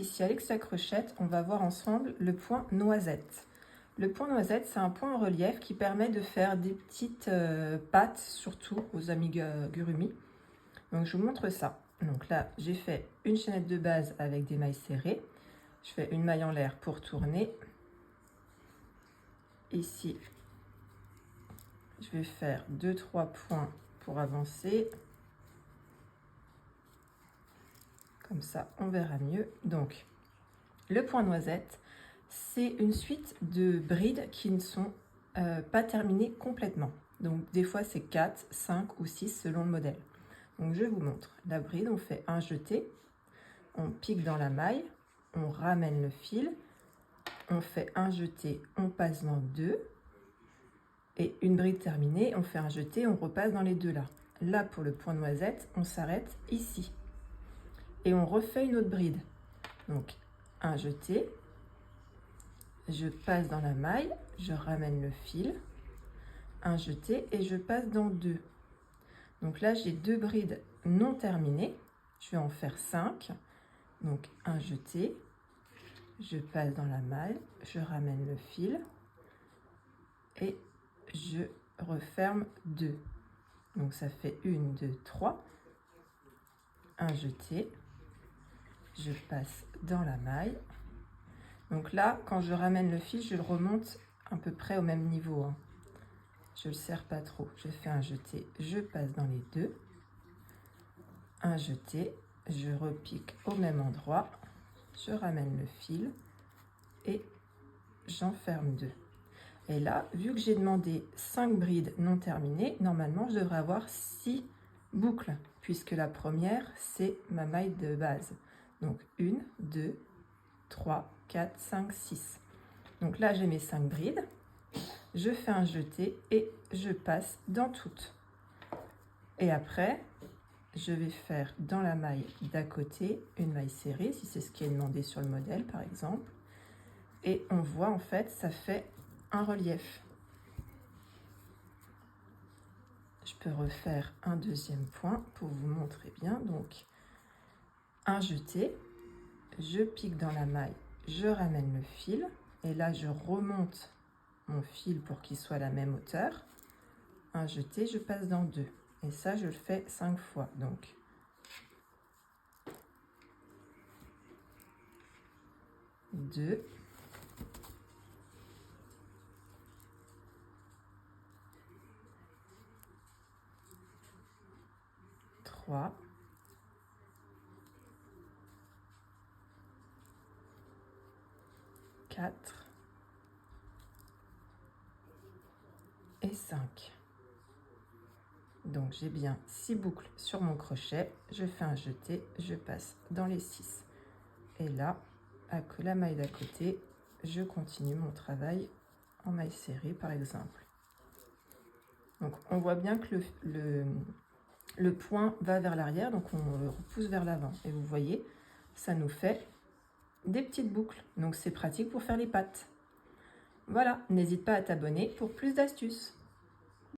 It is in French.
ici avec sa crochette, on va voir ensemble le point noisette. Le point noisette, c'est un point en relief qui permet de faire des petites pattes, surtout aux amigurumi. Donc je vous montre ça. Donc là, j'ai fait une chaînette de base avec des mailles serrées. Je fais une maille en l'air pour tourner. Ici, je vais faire 2-3 points pour avancer. Comme ça, on verra mieux. Donc, le point noisette, c'est une suite de brides qui ne sont pas terminées complètement. Donc, des fois, c'est 4, 5 ou 6 selon le modèle. Donc, je vous montre. La bride, on fait un jeté, on pique dans la maille, on ramène le fil, on fait un jeté, on passe dans 2. Et une bride terminée, on fait un jeté, on repasse dans les 2 là. Là, pour le point noisette, on s'arrête ici. Et on refait une autre bride. Donc, un jeté, je passe dans la maille, je ramène le fil, un jeté et je passe dans 2. Donc là, j'ai 2 brides non terminées. Je vais en faire 5. Donc, un jeté, je passe dans la maille, je ramène le fil et je referme 2. Donc, ça fait 1, 2, 3. Un jeté, je passe dans la maille. Donc là, quand je ramène le fil, je le remonte à peu près au même niveau. Je ne le serre pas trop. Je fais un jeté, je passe dans les 2. Un jeté, je repique au même endroit. Je ramène le fil et j'enferme 2. Et là, vu que j'ai demandé 5 brides non terminées, normalement, je devrais avoir 6 boucles, puisque la première, c'est ma maille de base. Donc, 1, 2, 3, 4, 5, 6. Donc là, j'ai mes 5 brides. Je fais un jeté et je passe dans toutes. Et après, je vais faire dans la maille d'à côté une maille serrée, si c'est ce qui est demandé sur le modèle, par exemple. Et on voit, en fait, ça fait un relief. Je peux refaire un deuxième point pour vous montrer bien. Donc, un jeté, je pique dans la maille, je ramène le fil. Et là, je remonte mon fil pour qu'il soit à la même hauteur. Un jeté, je passe dans 2. Et ça, je le fais 5 fois. Donc, deux, 3, 4 et 5. Donc, j'ai bien 6 boucles sur mon crochet. Je fais un jeté, je passe dans les 6. Et là, avec la maille d'à côté, je continue mon travail en maille serrée, par exemple. Donc, on voit bien que le point va vers l'arrière, donc on le repousse vers l'avant. Et vous voyez, ça nous fait des petites boucles. Donc, c'est pratique pour faire les pattes. Voilà, n'hésite pas à t'abonner pour plus d'astuces.